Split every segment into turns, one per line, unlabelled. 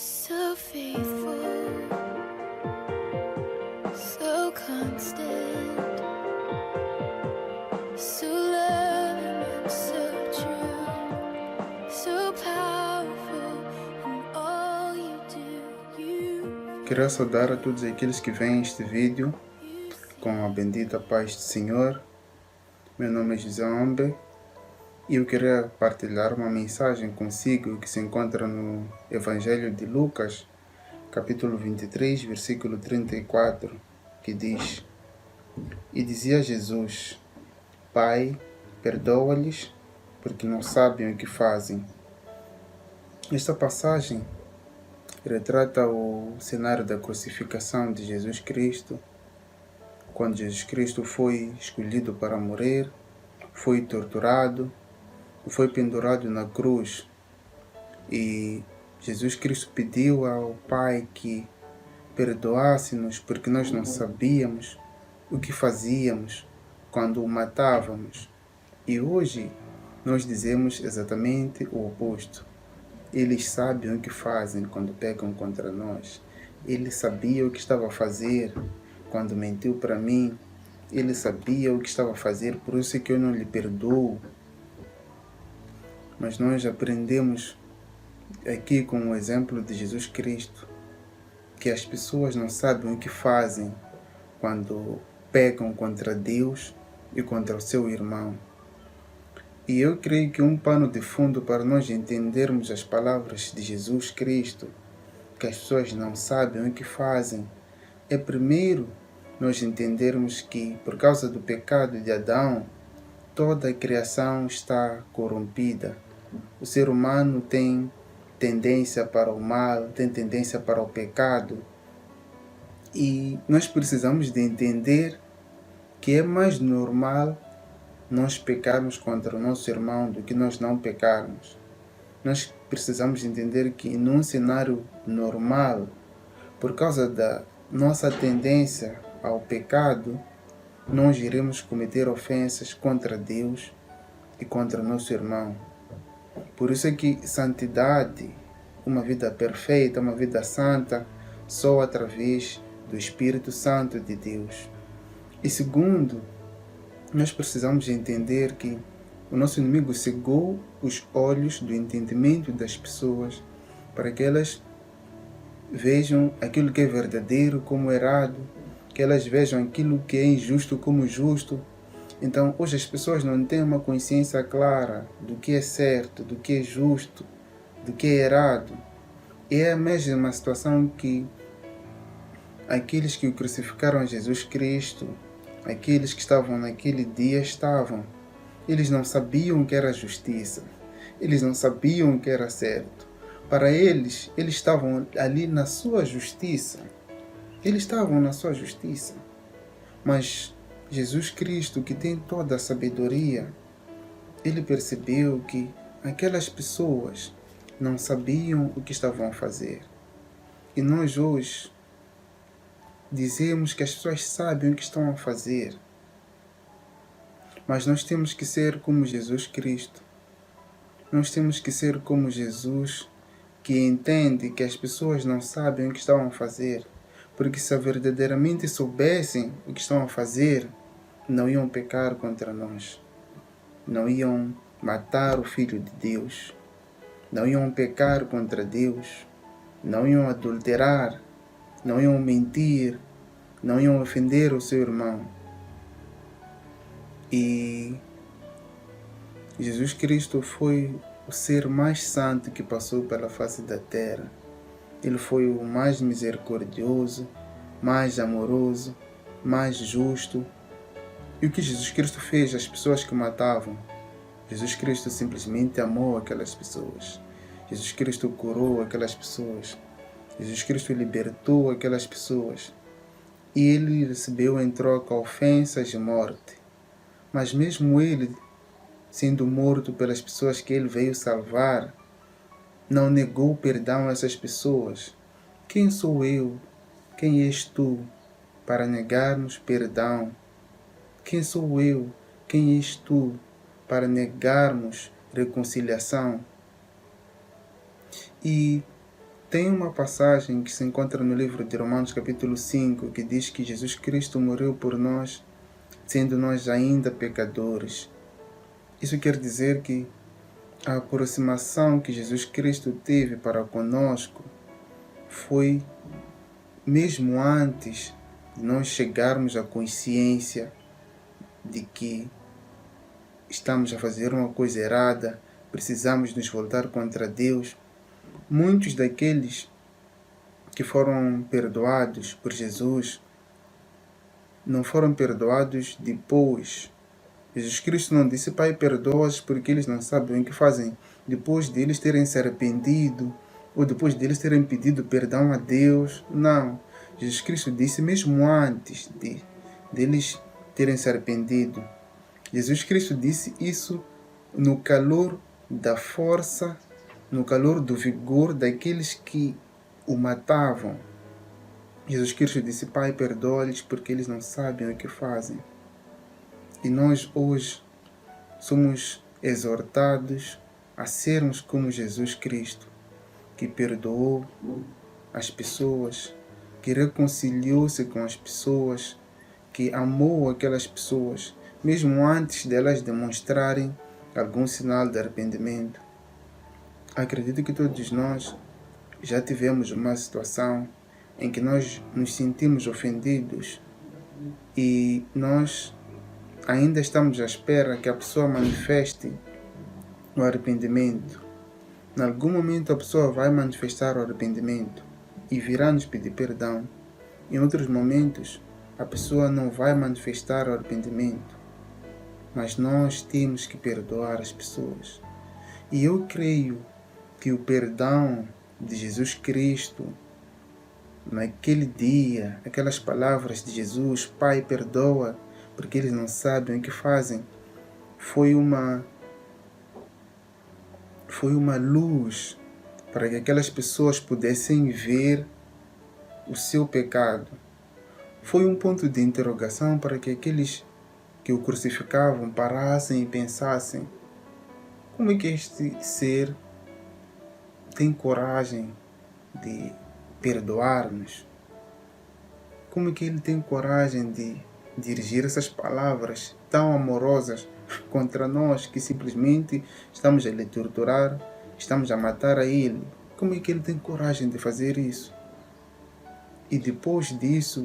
So faithful, so constant, so loving and so true, so powerful in all you do.
Quero saudar a todos aqueles que veem este vídeo
You see
com a bendita paz do Senhor. Meu nome é José Ombe e eu queria partilhar uma mensagem consigo que se encontra no Evangelho de Lucas, capítulo 23, versículo 34, que diz: E dizia Jesus: Pai, perdoa-lhes, porque não sabem o que fazem. Esta passagem retrata o cenário da crucificação de Jesus Cristo, quando Jesus Cristo foi escolhido para morrer, foi torturado, foi pendurado na cruz. E Jesus Cristo pediu ao Pai que perdoasse-nos porque nós não sabíamos o que fazíamos quando o matávamos. E hoje nós dizemos exatamente o oposto. Eles sabem o que fazem quando pegam contra nós. Ele sabia o que estava a fazer quando mentiu para mim. Ele sabia o que estava a fazer, por isso é que eu não lhe perdoo. Mas nós aprendemos aqui com o exemplo de Jesus Cristo que as pessoas não sabem o que fazem quando pecam contra Deus e contra o seu irmão. E eu creio que um pano de fundo para nós entendermos as palavras de Jesus Cristo, que as pessoas não sabem o que fazem, é primeiro nós entendermos que, por causa do pecado de Adão, toda a criação está corrompida. O ser humano tem tendência para o mal, tem tendência para o pecado. E nós precisamos de entender que é mais normal nós pecarmos contra o nosso irmão do que nós não pecarmos. Nós precisamos entender que num cenário normal, por causa da nossa tendência ao pecado, nós iremos cometer ofensas contra Deus e contra nosso irmão. Por isso é que santidade, uma vida perfeita, uma vida santa, só através do Espírito Santo de Deus. E segundo, nós precisamos entender que o nosso inimigo cegou os olhos do entendimento das pessoas para que elas vejam aquilo que é verdadeiro como errado, que elas vejam aquilo que é injusto como justo. Então, hoje as pessoas não têm uma consciência clara do que é certo, do que é justo, do que é errado. E é a mesma situação que aqueles que o crucificaram a Jesus Cristo, aqueles que estavam naquele dia estavam. Eles não sabiam o que era justiça. Eles não sabiam o que era certo. Para eles estavam ali na sua justiça. Eles estavam na sua justiça. Mas Jesus Cristo, que tem toda a sabedoria, ele percebeu que aquelas pessoas não sabiam o que estavam a fazer. E nós hoje dizemos que as pessoas sabem o que estão a fazer. Mas nós temos que ser como Jesus Cristo. Nós temos que ser como Jesus, que entende que as pessoas não sabem o que estão a fazer. Porque se verdadeiramente soubessem o que estão a fazer, não iam pecar contra nós. Não iam matar o Filho de Deus. Não iam pecar contra Deus. Não iam adulterar. Não iam mentir. Não iam ofender o seu irmão. E Jesus Cristo foi o ser mais santo que passou pela face da terra. Ele foi o mais misericordioso, mais amoroso, mais justo. E o que Jesus Cristo fez às pessoas que matavam? Jesus Cristo simplesmente amou aquelas pessoas. Jesus Cristo curou aquelas pessoas. Jesus Cristo libertou aquelas pessoas. E ele recebeu em troca ofensas e morte. Mas mesmo ele, sendo morto pelas pessoas que ele veio salvar, não negou perdão a essas pessoas. Quem sou eu? Quem és tu para negarmos perdão? Quem sou eu? Quem és tu para negarmos reconciliação? E Tem uma passagem que se encontra no livro de Romanos capítulo 5, que diz que Jesus Cristo morreu por nós, sendo nós ainda pecadores. Isso quer dizer que a aproximação que Jesus Cristo teve para conosco foi mesmo antes de nós chegarmos à consciência de que estamos a fazer uma coisa errada, precisamos nos voltar contra Deus. Muitos daqueles que foram perdoados por Jesus não foram perdoados depois. Jesus Cristo não disse: Pai, perdoa-os porque eles não sabem o que fazem, depois de eles terem se arrependido ou depois de eles terem pedido perdão a Deus. Não. Jesus Cristo disse mesmo antes de eles terem se arrependido. Jesus Cristo disse isso no calor da força, no calor do vigor daqueles que o matavam. Jesus Cristo disse: Pai, perdoa-lhes porque eles não sabem o que fazem. E nós hoje somos exortados a sermos como Jesus Cristo, que perdoou as pessoas, que reconciliou-se com as pessoas, que amou aquelas pessoas, mesmo antes delas demonstrarem algum sinal de arrependimento. Acredito que todos nós já tivemos uma situação em que nós nos sentimos ofendidos e nós ainda estamos à espera que a pessoa manifeste o arrependimento. Em algum momento a pessoa vai manifestar o arrependimento e virá nos pedir perdão. Em outros momentos a pessoa não vai manifestar o arrependimento, mas nós temos que perdoar as pessoas. E eu creio que o perdão de Jesus Cristo, naquele dia, aquelas palavras de Jesus: Pai, perdoa, porque eles não sabem o que fazem, foi uma luz para que aquelas pessoas pudessem ver o seu pecado. Foi um ponto de interrogação para que aqueles que o crucificavam parassem e pensassem: como é que este ser tem coragem de perdoar-nos? Como é que ele tem coragem de dirigir essas palavras tão amorosas contra nós, que simplesmente estamos a lhe torturar, estamos a matar a ele? Como é que ele tem coragem de fazer isso? E depois disso,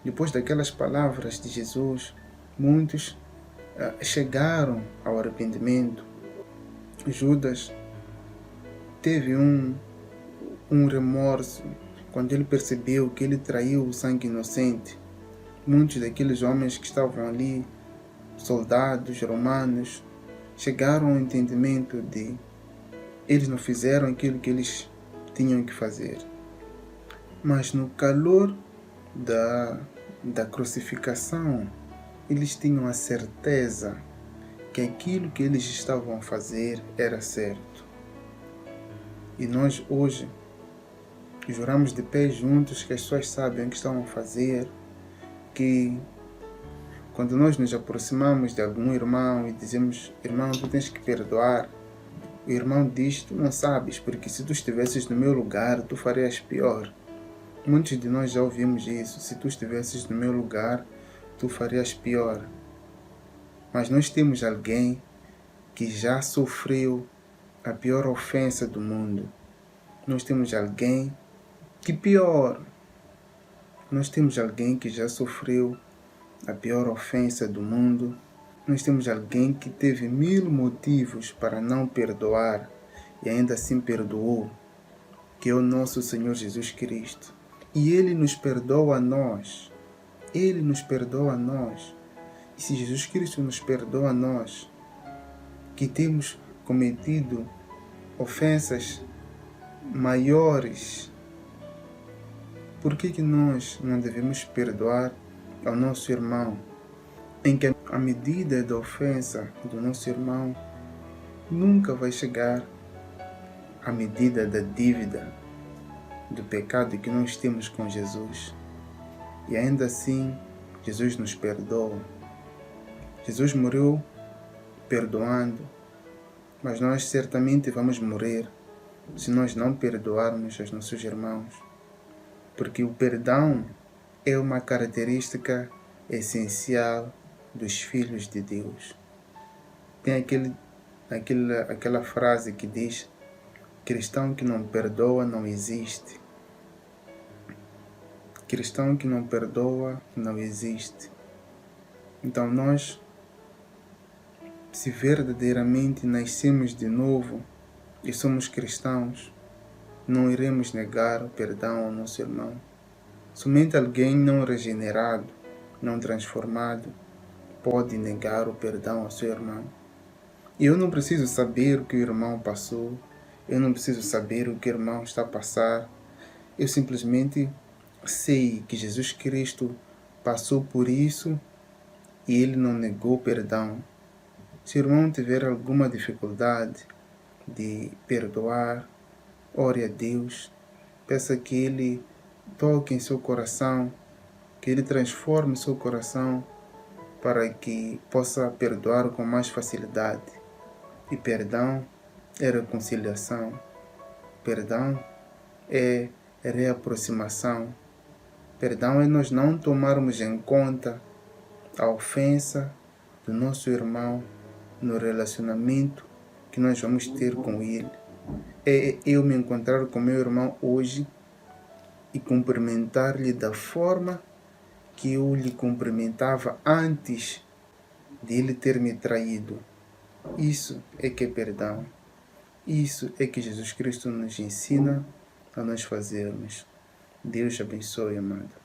depois daquelas palavras de Jesus, muitos chegaram ao arrependimento. Judas teve um remorso quando ele percebeu que ele traiu o sangue inocente. Muitos daqueles homens que estavam ali, soldados romanos, chegaram ao entendimento de eles não fizeram aquilo que eles tinham que fazer. Mas no calor da crucificação, eles tinham a certeza que aquilo que eles estavam a fazer era certo. E nós hoje juramos de pé juntos que as pessoas sabem o que estão a fazer, que quando nós nos aproximamos de algum irmão e dizemos: irmão, tu tens que perdoar, o irmão diz: tu não sabes, porque se tu estivesses no meu lugar, tu farias pior. Muitos de nós já ouvimos isso: se tu estivesses no meu lugar, tu farias pior. Mas nós temos alguém que já sofreu a pior ofensa do mundo. Nós temos alguém que pior. Nós temos alguém que já sofreu a pior ofensa do mundo. Nós temos alguém que teve 1000 motivos para não perdoar e ainda assim perdoou, que é o nosso Senhor Jesus Cristo. E Ele nos perdoa a nós. Ele nos perdoa a nós. E se Jesus Cristo nos perdoa a nós, que temos cometido ofensas maiores, por que nós não devemos perdoar ao nosso irmão, em que a medida da ofensa do nosso irmão nunca vai chegar à medida da dívida do pecado que nós temos com Jesus? E ainda assim, Jesus nos perdoa. Jesus morreu perdoando, mas nós certamente vamos morrer se nós não perdoarmos os nossos irmãos. Porque o perdão é uma característica essencial dos filhos de Deus. Tem aquela frase que diz: cristão que não perdoa não existe. Cristão que não perdoa não existe. Então nós, se verdadeiramente nascemos de novo e somos cristãos, não iremos negar o perdão ao nosso irmão. Somente alguém não regenerado, não transformado, pode negar o perdão ao seu irmão. E eu não preciso saber o que o irmão passou, eu não preciso saber o que o irmão está a passar. Eu simplesmente sei que Jesus Cristo passou por isso e ele não negou perdão. Se o irmão tiver alguma dificuldade de perdoar, ore a Deus, peça que Ele toque em seu coração, que Ele transforme seu coração para que possa perdoar com mais facilidade. E perdão é reconciliação, perdão é reaproximação, perdão é nós não tomarmos em conta a ofensa do nosso irmão no relacionamento que nós vamos ter com ele. É eu me encontrar com meu irmão hoje e cumprimentar-lhe da forma que eu lhe cumprimentava antes de ele ter me traído. Isso é que é perdão. Isso é que Jesus Cristo nos ensina a nós fazermos. Deus abençoe, amado.